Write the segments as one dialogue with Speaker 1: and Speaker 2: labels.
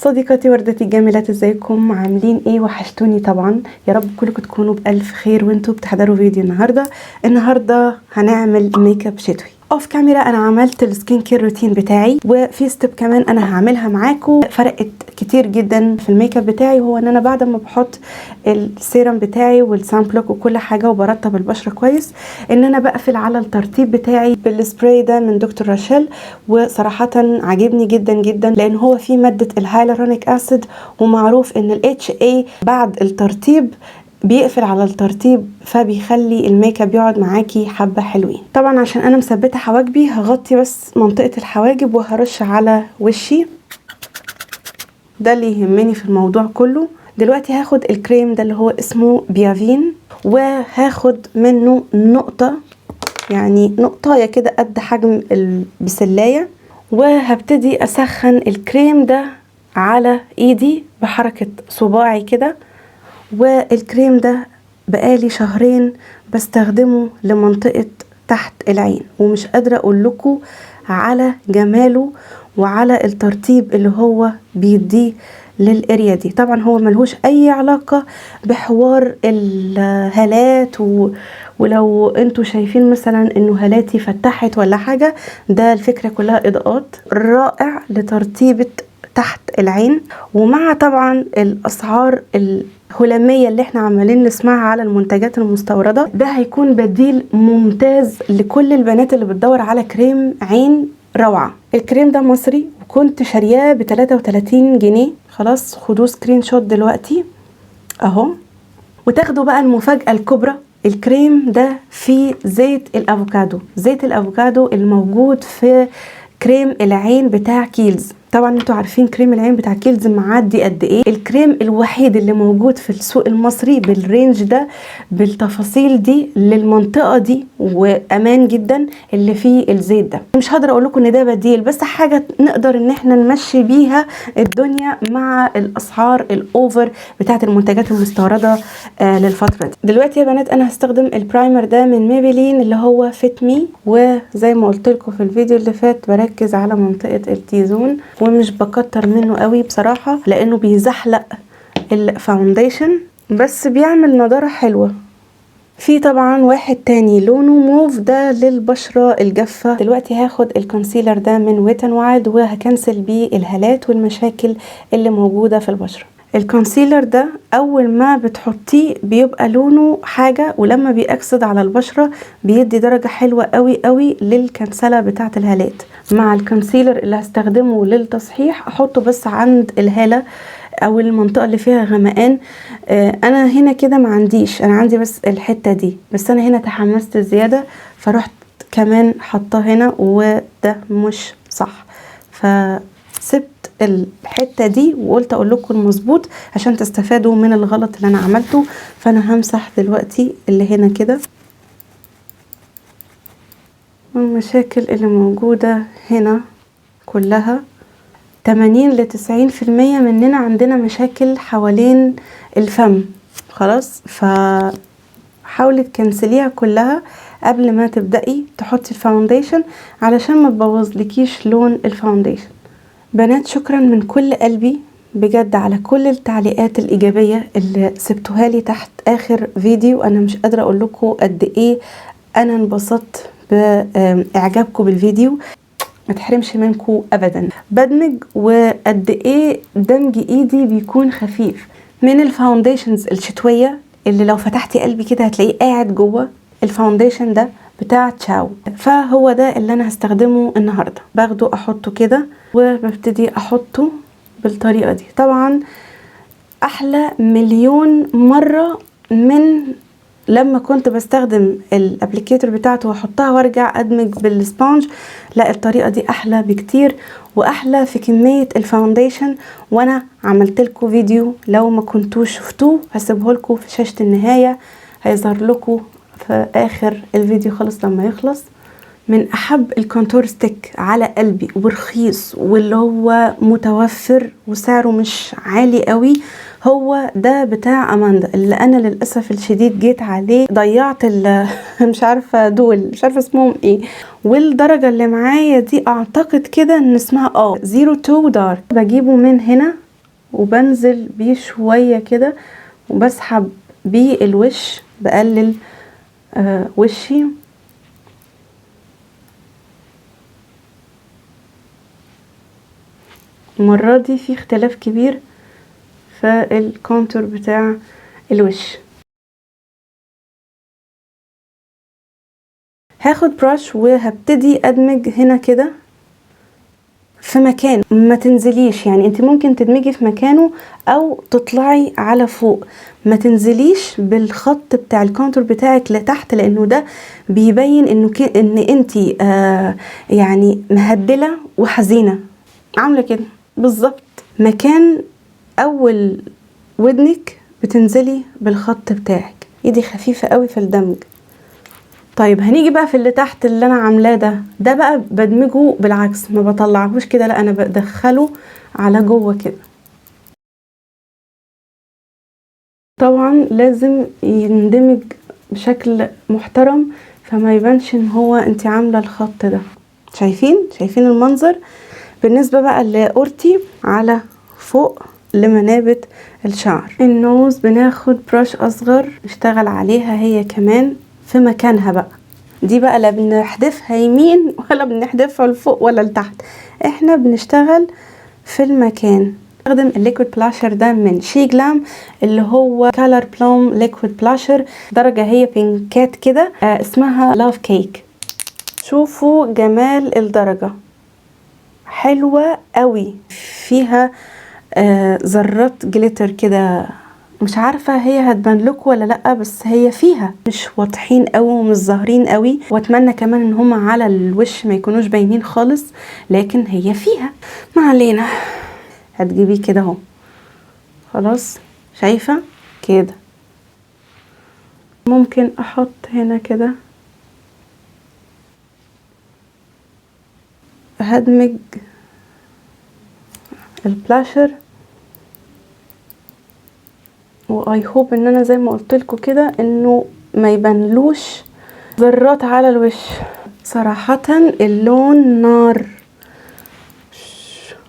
Speaker 1: صديقاتي وردتي الجميلات، ازيكم؟ عاملين ايه؟ وحشتوني طبعا. يا رب كلكم تكونوا بألف خير وانتوا بتحضروا فيديو النهارده هنعمل ميك اب شتوي. اوف كاميرا انا عملت السكين كير روتين بتاعي، وفي ستيب كمان انا هعملها معاكم فرقت كتير جدا في الميك اب بتاعي، هو ان انا بعد ما بحط السيرم بتاعي والسان بلوك وكل حاجه وبرطب البشره كويس، ان انا بقفل على الترطيب بتاعي بالسبراي ده من دكتور راشيل. وصراحه عاجبني جدا جدا لان هو فيه ماده الهايلورونيك اسيد، ومعروف ان الاتش اي بعد الترطيب بيقفل على الترطيب، فبيخلي الميك اب يقعد معاكي حبه حلوين. طبعا عشان انا مثبته حواجبي هغطي بس منطقه الحواجب وهرش على وشي، ده اللي يهمني في الموضوع كله. دلوقتي هاخد الكريم ده اللي هو اسمه بيافين، وهاخد منه نقطه، يعني نقطايه كده قد حجم البسلايه، وهبتدي اسخن الكريم ده على ايدي بحركه صباعي كده. والكريم ده بقالي شهرين بستخدمه لمنطقة تحت العين، ومش قادرة اقول لكم على جماله وعلى الترطيب اللي هو بيديه للاريا دي. طبعا هو ملهوش اي علاقة بحوار الهالات ولو انتوا شايفين مثلا انه هالاتي فتحت ولا حاجة، ده الفكرة كلها اضاءات. رائع لترطيبة تحت العين، ومع طبعا الاسعار الهلامية اللي احنا عمالين نسمعها على المنتجات المستوردة، ده هيكون بديل ممتاز لكل البنات اللي بتدور على كريم عين روعة. الكريم ده مصري وكنت شارياه ب 33 جنيه. خلاص خدوه سكرين شوت دلوقتي اهو. وتاخدوا بقى المفاجأة الكبرى، الكريم ده فيه زيت الافوكادو، زيت الافوكادو الموجود في كريم العين بتاع كيلز. طبعا انتوا عارفين كريم العين بتاع كيلز معدي قد ايه. الكريم الوحيد اللي موجود في السوق المصري بالرينج ده بالتفاصيل دي للمنطقه دي، وامان جدا اللي فيه الزيت ده. مش هقدر اقول لكم ان ده بديل، بس حاجه نقدر ان احنا نمشي بيها الدنيا مع الاسعار الاوفر بتاعه المنتجات المستورده للفتره دي. دلوقتي يا بنات انا هستخدم البرايمر ده من ميبلين اللي هو فيت مي، وزي ما قلت لكم في الفيديو اللي فات بركز على منطقه التي زون، ومش بكتر منه قوي بصراحة لانه بيزحلق الفاونديشن بس بيعمل نضارة حلوة. في طبعا واحد تاني لونه موف ده للبشرة الجافة. دلوقتي هاخد الكونسيلر ده من ويت ان وايلد وهكنسل بيه الهالات والمشاكل اللي موجودة في البشرة. الكونسيلر ده اول ما بتحطيه بيبقى لونه حاجة، ولما بيأكسد على البشرة بيدي درجة حلوة قوي قوي للكنسلة بتاعة الهالات. مع الكونسيلر اللي هستخدمه للتصحيح احطه بس عند الهالة او المنطقة اللي فيها غمقان. انا هنا كده ما عنديش، انا عندي بس الحتة دي، بس انا هنا تحمست زيادة فرحت كمان حطاه هنا، وده مش صح، فسبت الحته دي وقلت اقول لكم المظبوط عشان تستفادوا من الغلط اللي انا عملته. فانا همسح دلوقتي اللي هنا كده والمشاكل اللي موجوده هنا كلها. 80 ل 90% مننا عندنا مشاكل حوالين الفم. خلاص فحاولي تكنسليها كلها قبل ما تبدأي تحطي الفاونديشن علشان ما تبوظلكيش لون الفاونديشن. بنات شكرا من كل قلبي بجد على كل التعليقات الإيجابية اللي سبتوها لي تحت آخر فيديو. أنا مش قادرة أقول لكم قد إيه أنا انبسطت بإعجابكم بالفيديو، ما تحرمش منكم أبدا. بدمج وقد إيه دمج إيدي بيكون خفيف من الفاونديشنز الشتوية اللي لو فتحتي قلبي كده هتلاقيه قاعد جوه. الفاونديشن ده بتاع تشاو، فهو ده اللي انا هستخدمه النهارده. باخده احطه كده وببتدي احطه بالطريقه دي. طبعا احلى مليون مره من لما كنت بستخدم الابليكيتور بتاعته واحطها وارجع ادمج بالسبونج. لا الطريقه دي احلى بكتير واحلى في كميه الفاونديشن، وانا عملت لكم فيديو لو ما كنتوش شفتوه هسيبه لكم في شاشه النهايه، هيظهر لكم في اخر الفيديو خالص لما يخلص. من احب الكونتور ستيك على قلبي ورخيص واللي هو متوفر وسعره مش عالي قوي، هو ده بتاع اماندا اللي انا للاسف الشديد جيت عليه ضيعت مش عارفه دول مش عارفه اسمهم ايه. والدرجه اللي معايا دي اعتقد كده ان اسمها 02 دارك. بجيبه من هنا وبنزل بيه شوية كده وبسحب بيه الوش، بقلل وشي. المرة دي في اختلاف كبير في الكونتور بتاع الوش. هاخد براش وهبتدي ادمج هنا كده في مكان، ما تنزليش، يعني انت ممكن تدمجي في مكانه او تطلعي على فوق، ما تنزليش بالخط بتاع الكونتور بتاعك لتحت، لانه ده بيبين انه ان انت يعني مهدله وحزينه. عامله كده بالظبط، مكان اول ودنك بتنزلي بالخط بتاعك. ايدي خفيفه قوي في الدمج. طيب هنيجي بقى في اللي تحت اللي انا عاملاه ده بقى بدمجه بالعكس، ما بطلعهوش كده، لا انا بدخله على جوه كده. طبعا لازم يندمج بشكل محترم فما يبانش ان هو انت عامله الخط ده. شايفين المنظر. بالنسبه بقى لقورتي على فوق لمنابت الشعر، النوز بناخد براش اصغر نشتغل عليها هي كمان في مكانها بقى. دي بقى لا بنحدفها يمين ولا بنحدفها لفوق ولا لتحت، احنا بنشتغل في المكان. استخدم الليكويد بلاشر ده من شي جلام اللي هو كالر بلوم ليكويد بلاشر، درجة هي بينكات كده، اسمها لاف كيك. شوفوا جمال الدرجة، حلوة قوي، فيها ذرات جليتر كده، مش عارفه هي هتبان لكم ولا لا، بس هي فيها، مش واضحين قوي ومش ظاهرين قوي، واتمنى كمان ان هما على الوش ما يكونوش باينين خالص، لكن هي فيها. ما علينا، هتجيبيه كده اهو، خلاص شايفه كده. ممكن احط هنا كده، هدمج البلاشر، واي هوب ان انا زي ما قلت لكم كده انه ما يبانلوش ذرات على الوش. صراحة اللون نار،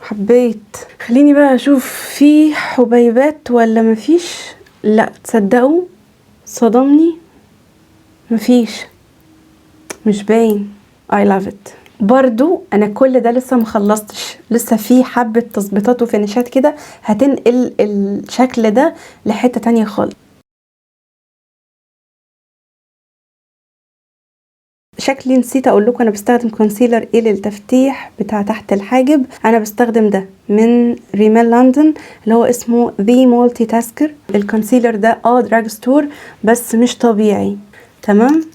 Speaker 1: حبيت. خليني بقى اشوف في حبيبات ولا مفيش. لا تصدقوا صدمني، مفيش، مش باين. I love it. برضو انا كل ده لسه مخلصتش، لسه في حبة تظبيطات وفينيشات كده هتنقل الشكل ده لحتة تانية خالص. شكلي نسيت اقول لكم انا بستخدم كونسيلر ايه للتفتيح بتاع تحت الحاجب. انا بستخدم ده من ريميل لندن اللي هو اسمه ذا مولتي تاسكر. الكونسيلر ده دراج ستور بس مش طبيعي، تمام.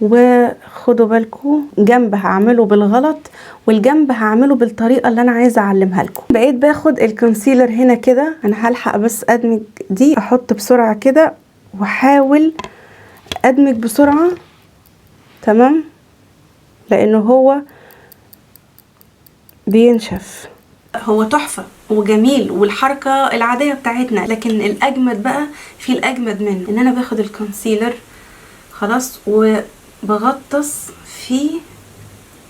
Speaker 1: وخدوا بالكم، جنب هعمله بالغلط والجنب هعمله بالطريقه اللي انا عايزه اعلمها لكم. بقيت باخد الكونسيلر هنا كده، انا هلحق بس ادمج دي، احط بسرعه كده واحاول ادمج بسرعه، تمام، لانه هو بينشف. هو تحفة وجميل والحركة العادية بتاعتنا، لكن الأجمد بقى، في الأجمد من إن أنا باخد الكونسيلر خلاص وبغطس في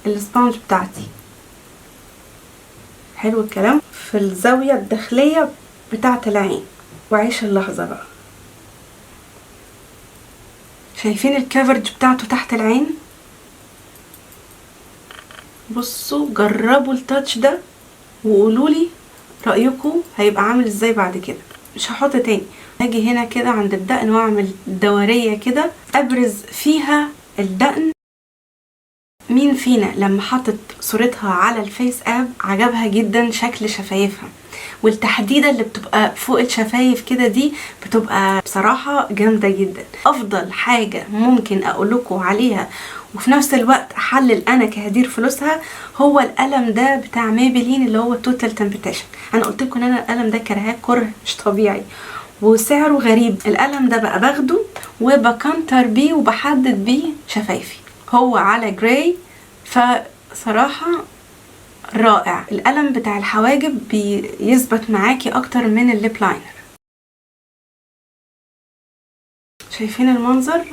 Speaker 1: السبونج بتاعتي، حلو الكلام، في الزاوية الداخلية بتاعة العين، وعيش اللحظة بقى. شايفين الكفرج بتاعته تحت العين؟ بصوا جربوا التاتش ده وقولولي رأيكم هيبقى عامل ازاي بعد كده. مش هحط تاني، هاجي هنا كده عند الدقن واعمل دورية كده ابرز فيها الدقن. مين فينا لما حطت صورتها على الفيس اب عجبها جدا شكل شفايفها، والتحديدة اللي بتبقى فوق الشفايف كده دي بتبقى بصراحة جامدة جدا. افضل حاجة ممكن اقولكوا عليها وفي نفس الوقت احلل انا كهدير فلوسها هو القلم ده بتاع ميبلين اللي هو توتال تمبتيشن. انا قلت لكم ان انا القلم ده كرهاه كره مش طبيعي وسعره غريب. القلم ده بقى باخده وبكنتر بيه وبحدد بيه شفايفي، هو على جراي، فصراحة رائع. القلم بتاع الحواجب بيثبت معاكي اكتر من الليب لاينر. شايفين المنظر؟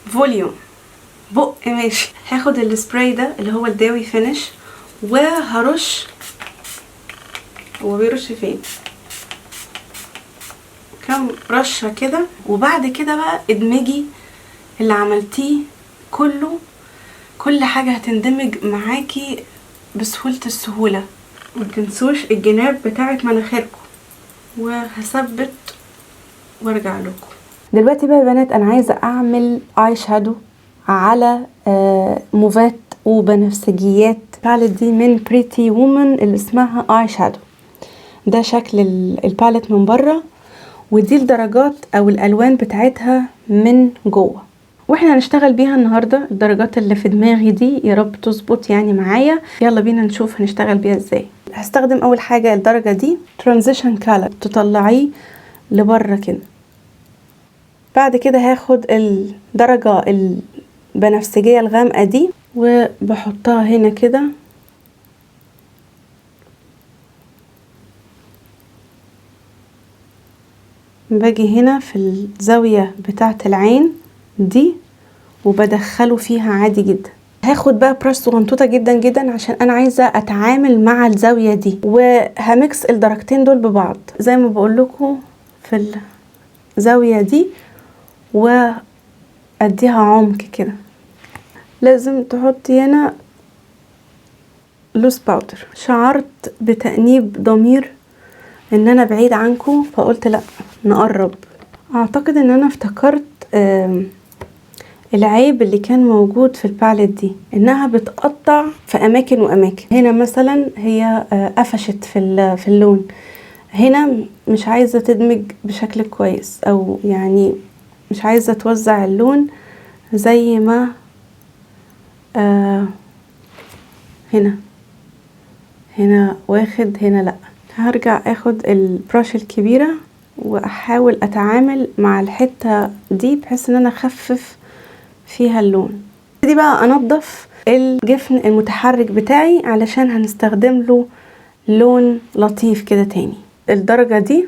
Speaker 1: فوليوم بق ماشي. هاخد السبراي ده اللي هو الداوي فينش وهرش هو بيرش فين؟ كام رشه كده. وبعد كده بقى ادمجي اللي عملتيه كله، كل حاجه هتندمج معاكي بسهوله السهوله. متنسوش الجناب بتاعت مناخيركم. وهثبت وارجع لكم. دلوقتي بقى يا بنات انا عايزه اعمل اي شادو على موفات وبنفسجيات. الباليت دي من بريتي وومن اللي اسمها اي شادو. ده شكل الباليت من بره، ودي الدرجات او الالوان بتاعتها من جوه، واحنا هنشتغل بيها النهارده. الدرجات اللي في دماغي دي يا رب تظبط يعني معايا. يلا بينا نشوف هنشتغل بيها ازاي. هستخدم اول حاجه الدرجه دي ترانزيشن كالر، تطلعيه لبره كده. بعد كده هاخد الدرجه البنفسجيه الغامقه دي وبحطها هنا كده، باجي هنا في الزاويه بتاعه العين دي وبدخله فيها عادي جدا. هاخد بقى براش صغنطوطه جدا جدا عشان انا عايزه اتعامل مع الزاويه دي، وهمكس الدرجتين دول ببعض زي ما بقول لكم في الزاويه دي، واديها عمق كده. لازم تحطي هنا لوس باودر. شعرت بتأنيب ضمير ان انا بعيد عنكم، فقلت لا نقرب. اعتقد ان انا افتكرت العيب اللي كان موجود في الباليت دي، انها بتقطع في اماكن واماكن. هنا مثلا هي قفشت في اللون، هنا مش عايزة تدمج بشكل كويس، او يعني مش عايزة توزع اللون زي ما هنا واخد، هنا لا. هرجع اخد البراش الكبيرة واحاول اتعامل مع الحتة دي بحيث ان انا اخفف فيها اللون. دي بقى انضف الجفن المتحرك بتاعي علشان هنستخدم له لون لطيف كده تاني. الدرجة دي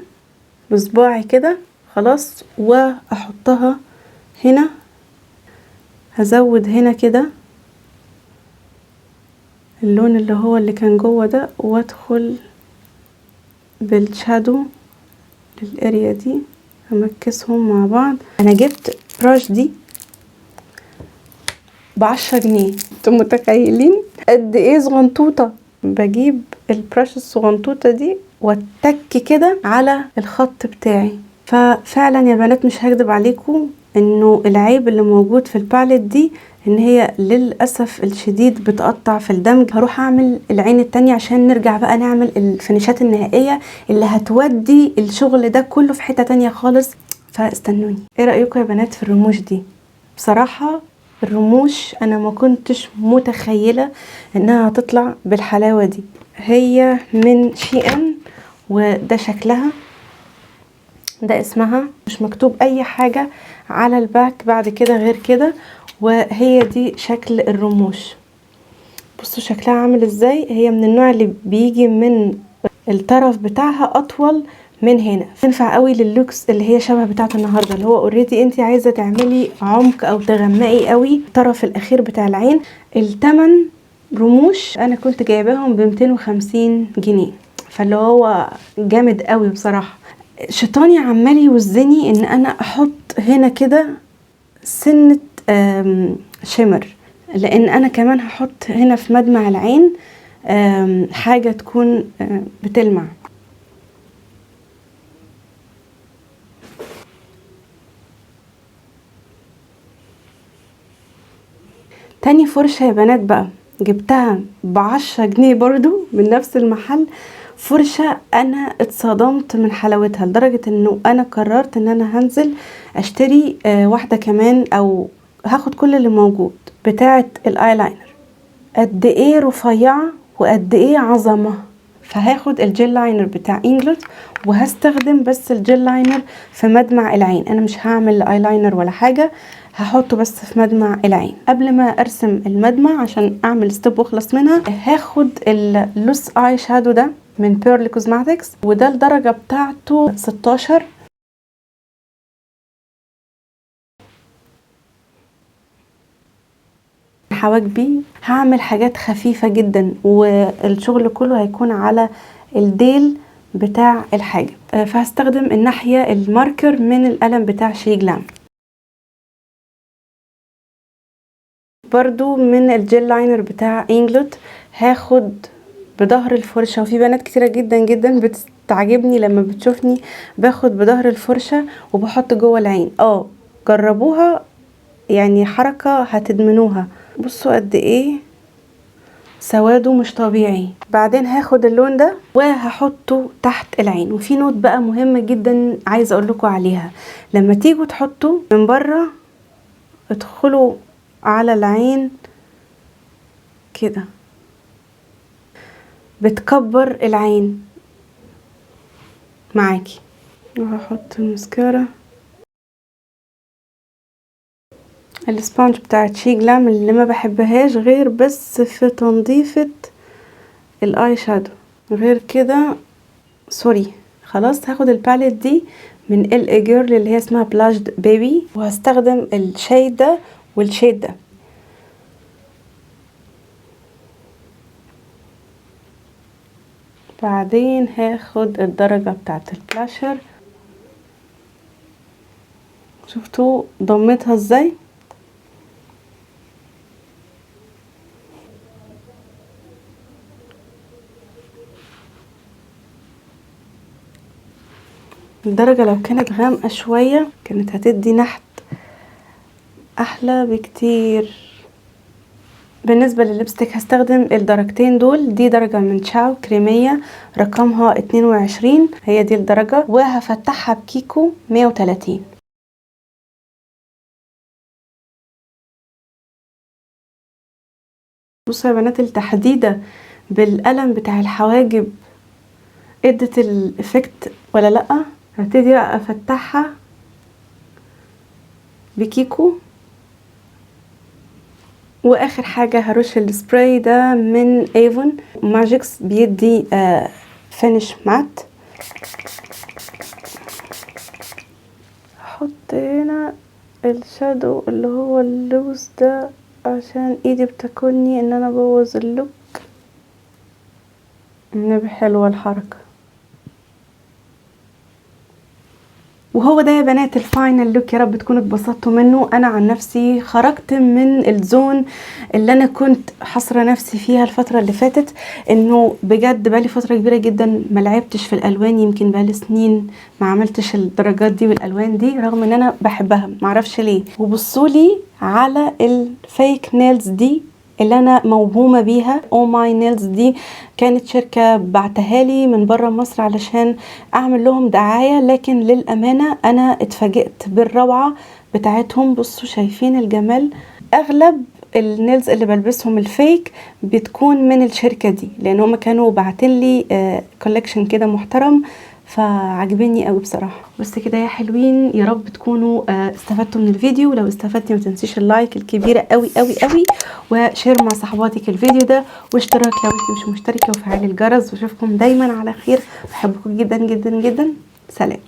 Speaker 1: بصباعي كده خلاص، واحطها هنا. هزود هنا كده اللون اللي هو اللي كان جوه ده، وادخل بالشادو للاريا دي، همكسهم مع بعض. انا جبت براش دي ب10 جنيه. انتم متخيلين قد ايه صغنطوطه؟ بجيب البراش الصغنطوطه دي واتك كده على الخط بتاعي. ففعلا يا بنات مش هكدب عليكم انه العيب اللي موجود في الباليت دي ان هي للاسف الشديد بتقطع في الدمج. هروح اعمل العين التانية عشان نرجع بقى نعمل الفينيشات النهائيه اللي هتودي الشغل ده كله في حته تانية خالص. فاستنوني. ايه رايكم يا بنات في الرموش دي؟ بصراحه الرموش انا ما كنتش متخيله انها هتطلع بالحلاوه دي. هي من شي ان، وده شكلها، ده اسمها، مش مكتوب اي حاجه على الباك بعد كده غير كده. وهي دي شكل الرموش. بصوا شكلها عامل ازاي. هي من النوع اللي بيجي من الطرف بتاعها اطول من هنا. تنفع قوي لللوكس اللي هي شبه بتاعه النهارده، اللي هو اوريدي انت عايزه تعملي عمق او تغمقي قوي الطرف الاخير بتاع العين. الثمن رموش انا كنت جايباهم ب250 جنيه، فاللي هو جامد قوي بصراحه. شيطاني عمال يوزني ان انا احط هنا كده سنه شمر، لان انا كمان هحط هنا في مدمع العين حاجه تكون بتلمع. تاني فرشة يا بنات بقى جبتها ب10 جنيه برضو من نفس المحل. فرشة انا اتصدمت من حلاوتها لدرجة انه انا قررت ان انا هنزل اشتري واحدة كمان، او هاخد كل اللي موجود بتاعة الايلاينر. قد ايه رفيعة وقد ايه عظمة. فهاخد الجيل لاينر بتاع انجلوت، وهستخدم بس الجيل لاينر في مدمع العين. انا مش هعمل ايلاينر ولا حاجة، هحطه بس في مدمع العين. قبل ما ارسم المدمع عشان اعمل ستيب واخلص منها، هاخد اللوس اي شادو ده من بيرل كوزماتكس، وده الدرجة بتاعته 16. حواجبي هعمل حاجات خفيفة جدا، والشغل كله هيكون على الديل بتاع الحاجب. فهستخدم الناحية الماركر من القلم بتاع شي جلام، برضو من الجيل لاينر بتاع انجلوت. هاخد بظهر الفرشة، وفي بنات كتيرة جدا جدا بتستعجبني لما بتشوفني باخد بظهر الفرشة وبحط جوه العين. جربوها، يعني حركة هتدمنوها. بصوا قد ايه سواده مش طبيعي. بعدين هاخد اللون ده وهحطه تحت العين. وفي نوت بقى مهمة جدا عايزة اقول لكم عليها، لما تيجوا تحطوا من بره ادخلوا على العين كده، بتكبر العين معاكي. وهحط المسكارا السبونج بتاعت شي جلام اللي ما بحبهاش غير بس في تنظيفة الاي شادو، غير كده سوري. خلاص هاخد الباليت دي من ال جيرل اللي هي اسمها بلاشد بيبي، وهستخدم الشيد ده والشيد ده. بعدين هاخد الدرجة بتاعت البلاشر، شفتوا ضمتها ازاي؟ الدرجة لو كانت غامقة شوية كانت هتدي نحت احلى بكتير. بالنسبة لللبستيك هستخدم الدرجتين دول، دي درجة من شاو كريمية رقمها 22، هي دي الدرجة، وهفتحها بكيكو 130. بصوا يا بنات التحديدة بالقلم بتاع الحواجب ادت الافكت ولا لأ؟ هبتدي افتحها بكيكو. واخر حاجة هرش السبراي ده من ايفون ماجيكس، بيدي فينش مات. هحط هنا الشادو اللي هو اللوز ده عشان ايدي بتاكلني ان انا ابوظ اللوك. النبي حلوة الحركة. وهو ده يا بنات الفاينل لوك، يا رب تكونوا اتبسطتوا منه. انا عن نفسي خرجت من الزون اللي انا كنت حاصره نفسي فيها الفتره اللي فاتت، انه بجد بقالي فتره كبيره جدا ما لعبتش في الالوان، يمكن بقالي سنين ما عملتش الدرجات دي والالوان دي، رغم ان انا بحبها معرفش ليه. وبصولي على الفيك نيلز دي اللي انا موهومه بيها. او ماي نيلز دي كانت شركه بعتها لي من بره مصر علشان اعمل لهم دعايه، لكن للامانه انا اتفاجئت بالروعه بتاعتهم. بصوا شايفين الجمال؟ اغلب النيلز اللي بلبسهم الفيك بتكون من الشركه دي، لان هم كانوا باعتين لي كولكشن كده محترم، فعجبني قوي بصراحه. بس كده يا حلوين، يا رب تكونوا استفدتوا من الفيديو. لو استفدتي ما تنسيش اللايك الكبيره قوي قوي قوي، وشير مع صحباتك الفيديو ده، واشتراك لو انت مش مشتركه، وفعلي الجرس. واشوفكم دايما على خير. بحبكم جدا جدا جدا. سلام.